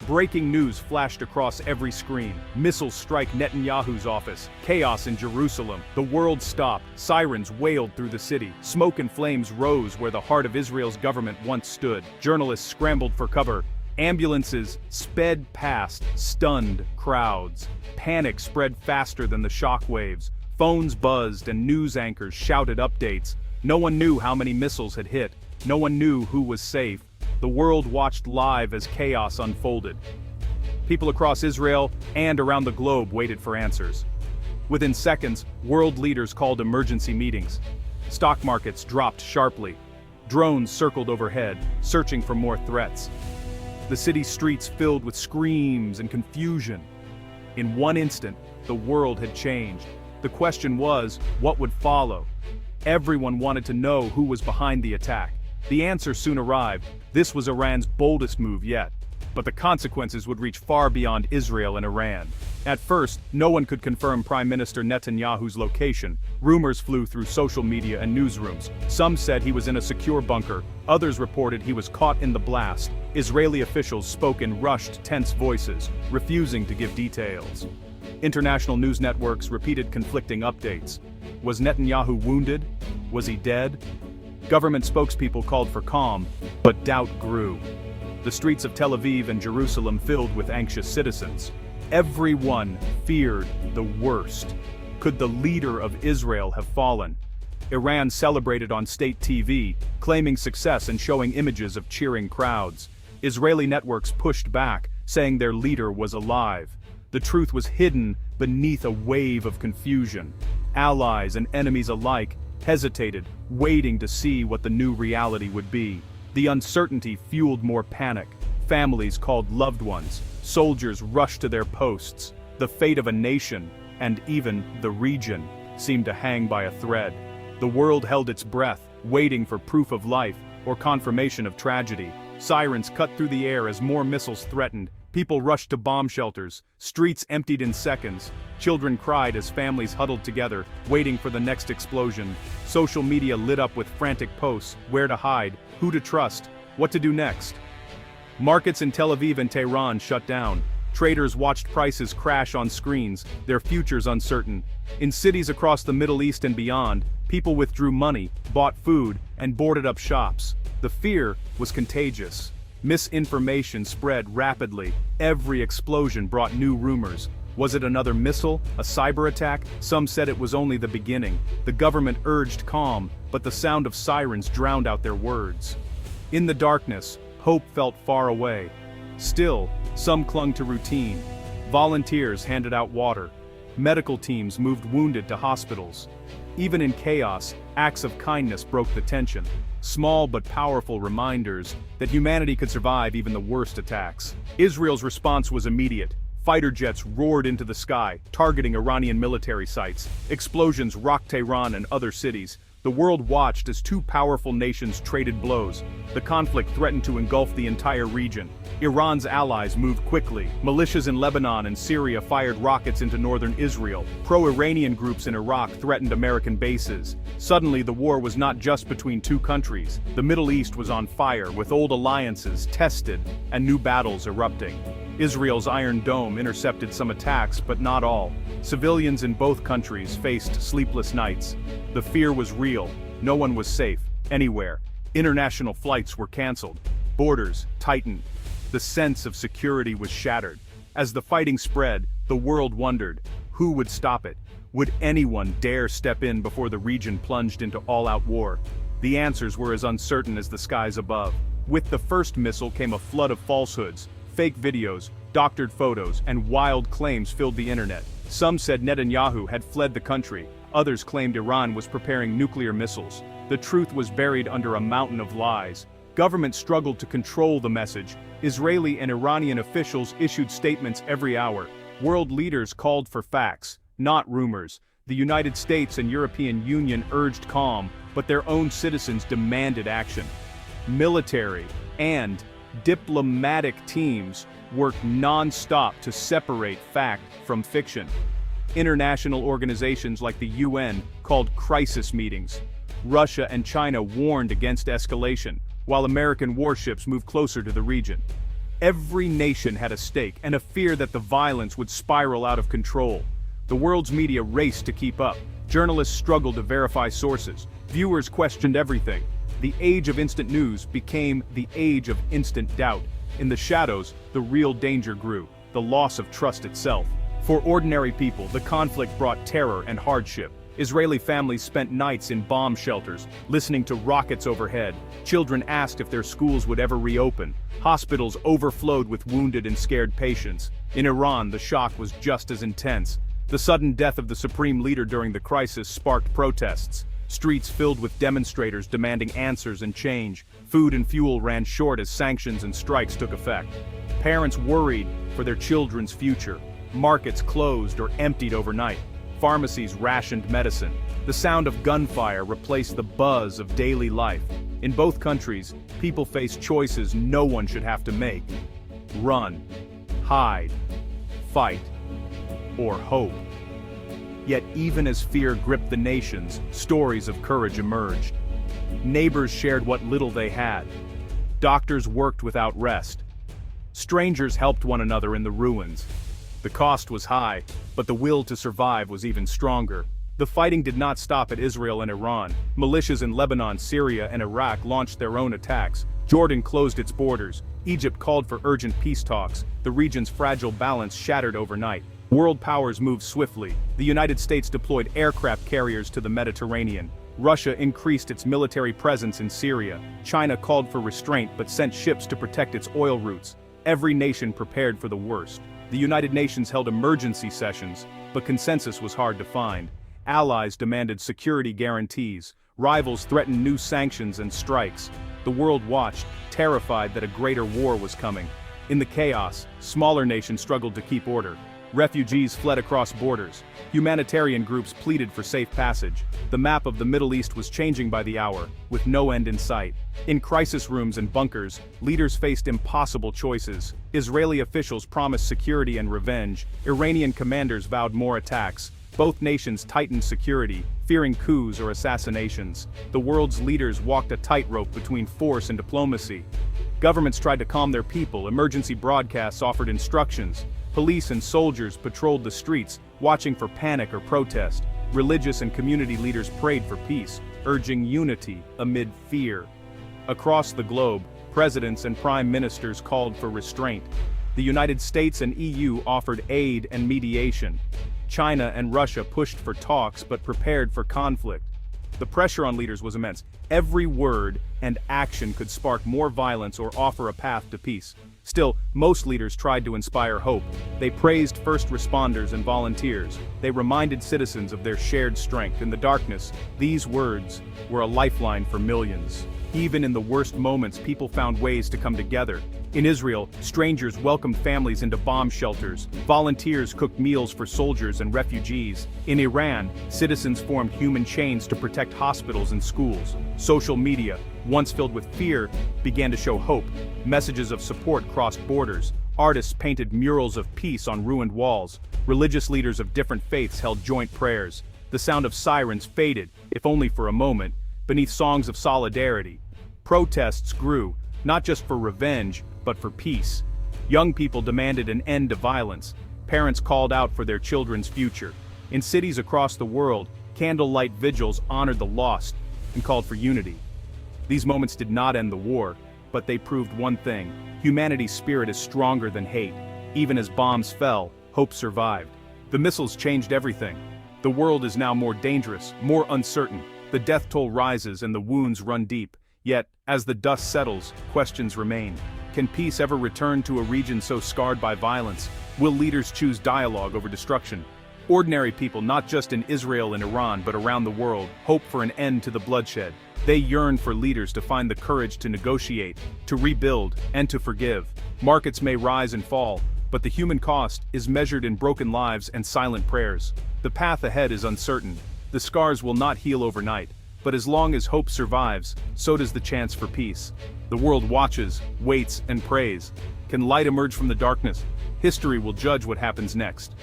Breaking news flashed across every screen. Missiles strike Netanyahu's office. Chaos in Jerusalem. The world stopped. Sirens wailed through the city. Smoke and flames rose where the heart of Israel's government once stood. Journalists scrambled for cover. Ambulances sped past stunned crowds. Panic spread faster than the shockwaves. Phones buzzed and news anchors shouted updates. No one knew how many missiles had hit. No one knew who was safe. The world watched live as chaos unfolded. People across Israel and around the globe waited for answers. Within seconds, world leaders called emergency meetings. Stock markets dropped sharply. Drones circled overhead, searching for more threats. The city streets filled with screams and confusion. In one instant, the world had changed. The question was, what would follow? Everyone wanted to know who was behind the attack. The answer soon arrived. This was Iran's boldest move yet. But the consequences would reach far beyond Israel and Iran. At first, no one could confirm Prime Minister Netanyahu's location. Rumors flew through social media and newsrooms. Some said he was in a secure bunker. Others reported he was caught in the blast. Israeli officials spoke in rushed, tense voices, refusing to give details. International news networks repeated conflicting updates. Was Netanyahu wounded? Was he dead? Government spokespeople called for calm, but doubt grew. The streets of Tel Aviv and Jerusalem filled with anxious citizens. Everyone feared the worst. Could the leader of Israel have fallen? Iran celebrated on state TV, claiming success and showing images of cheering crowds. Israeli networks pushed back, saying their leader was alive. The truth was hidden beneath a wave of confusion. Allies and enemies alike hesitated, waiting to see what the new reality would be. The uncertainty fueled more panic. Families called loved ones. Soldiers rushed to their posts. The fate of a nation, and even the region, seemed to hang by a thread. The world held its breath, waiting for proof of life or confirmation of tragedy. Sirens cut through the air as more missiles threatened. People rushed to bomb shelters. Streets emptied in seconds. Children cried as families huddled together, waiting for the next explosion. Social media lit up with frantic posts: where to hide, who to trust, what to do next. Markets in Tel Aviv and Tehran shut down. Traders watched prices crash on screens, their futures uncertain. In cities across the Middle East and beyond, people withdrew money, bought food, and boarded up shops. The fear was contagious. Misinformation spread rapidly. Every explosion brought new rumors. Was it another missile, a cyber attack? Some said it was only the beginning. The government urged calm, but the sound of sirens drowned out their words. In the darkness, hope felt far away. Still, some clung to routine. Volunteers handed out water. Medical teams moved wounded to hospitals. Even in chaos, acts of kindness broke the tension. Small but powerful reminders that humanity could survive even the worst attacks. Israel's response was immediate. Fighter jets roared into the sky, targeting Iranian military sites. Explosions rocked Tehran and other cities. The world watched as two powerful nations traded blows. The conflict threatened to engulf the entire region. Iran's allies moved quickly. Militias in Lebanon and Syria fired rockets into northern Israel. Pro-Iranian groups in Iraq threatened American bases. Suddenly, the war was not just between two countries. The Middle East was on fire, with old alliances tested and new battles erupting. Israel's Iron Dome intercepted some attacks, but not all. Civilians in both countries faced sleepless nights. The fear was real. No one was safe, anywhere. International flights were canceled. Borders tightened. The sense of security was shattered. As the fighting spread, the world wondered, who would stop it? Would anyone dare step in before the region plunged into all-out war? The answers were as uncertain as the skies above. With the first missile came a flood of falsehoods. Fake videos, doctored photos, and wild claims filled the internet. Some said Netanyahu had fled the country. Others claimed Iran was preparing nuclear missiles. The truth was buried under a mountain of lies. Governments struggled to control the message. Israeli and Iranian officials issued statements every hour. World leaders called for facts, not rumors. The United States and European Union urged calm, but their own citizens demanded action. Military and diplomatic teams worked non-stop to separate fact from fiction. International organizations like the UN called crisis meetings. Russia and China warned against escalation, while American warships moved closer to the region. Every nation had a stake and a fear that the violence would spiral out of control. The world's media raced to keep up. Journalists struggled to verify sources. Viewers questioned everything. The age of instant news became the age of instant doubt. In the shadows, the real danger grew, the loss of trust itself. For ordinary people, the conflict brought terror and hardship. Israeli families spent nights in bomb shelters, listening to rockets overhead. Children asked if their schools would ever reopen. Hospitals overflowed with wounded and scared patients. In Iran, the shock was just as intense. The sudden death of the supreme leader during the crisis sparked protests. Streets filled with demonstrators demanding answers and change. Food and fuel ran short as sanctions and strikes took effect. Parents worried for their children's future. Markets closed or emptied overnight. Pharmacies rationed medicine. The sound of gunfire replaced the buzz of daily life. In both countries, people faced choices no one should have to make. Run, hide, fight, or hope. Yet even as fear gripped the nations, stories of courage emerged. Neighbors shared what little they had. Doctors worked without rest. Strangers helped one another in the ruins. The cost was high, but the will to survive was even stronger. The fighting did not stop at Israel and Iran. Militias in Lebanon, Syria, and Iraq launched their own attacks. Jordan closed its borders. Egypt called for urgent peace talks. The region's fragile balance shattered overnight. World powers moved swiftly. The United States deployed aircraft carriers to the Mediterranean. Russia increased its military presence in Syria. China called for restraint but sent ships to protect its oil routes. Every nation prepared for the worst. The United Nations held emergency sessions, but consensus was hard to find. Allies demanded security guarantees. Rivals threatened new sanctions and strikes. The world watched, terrified that a greater war was coming. In the chaos, smaller nations struggled to keep order. Refugees fled across borders. Humanitarian groups pleaded for safe passage. The map of the Middle East was changing by the hour, with no end in sight. In crisis rooms and bunkers, leaders faced impossible choices. Israeli officials promised security and revenge. Iranian commanders vowed more attacks. Both nations tightened security, fearing coups or assassinations. The world's leaders walked a tightrope between force and diplomacy. Governments tried to calm their people. Emergency broadcasts offered instructions. Police and soldiers patrolled the streets, watching for panic or protest. Religious and community leaders prayed for peace, urging unity amid fear. Across the globe, presidents and prime ministers called for restraint. The United States and EU offered aid and mediation. China and Russia pushed for talks but prepared for conflict. The pressure on leaders was immense. Every word and action could spark more violence or offer a path to peace. Still, most leaders tried to inspire hope. They praised first responders and volunteers. They reminded citizens of their shared strength. In the darkness, these words were a lifeline for millions. Even in the worst moments, people found ways to come together. In Israel, strangers welcomed families into bomb shelters. Volunteers cooked meals for soldiers and refugees. In Iran, citizens formed human chains to protect hospitals and schools. Social media, once filled with fear, began to show hope. Messages of support crossed borders. Artists painted murals of peace on ruined walls. Religious leaders of different faiths held joint prayers. The sound of sirens faded, if only for a moment, beneath songs of solidarity. Protests grew, not just for revenge, but for peace. Young people demanded an end to violence. Parents called out for their children's future. In cities across the world, candlelight vigils honored the lost and called for unity. These moments did not end the war, but they proved one thing: humanity's spirit is stronger than hate. Even as bombs fell, hope survived. The missiles changed everything. The world is now more dangerous, more uncertain. The death toll rises and the wounds run deep. Yet, as the dust settles, questions remain. Can peace ever return to a region so scarred by violence? Will leaders choose dialogue over destruction? Ordinary people, not just in Israel and Iran but around the world, hope for an end to the bloodshed. They yearn for leaders to find the courage to negotiate, to rebuild, and to forgive. Markets may rise and fall, but the human cost is measured in broken lives and silent prayers. The path ahead is uncertain. The scars will not heal overnight. But as long as hope survives, so does the chance for peace. The world watches, waits, and prays. Can light emerge from the darkness? History will judge what happens next.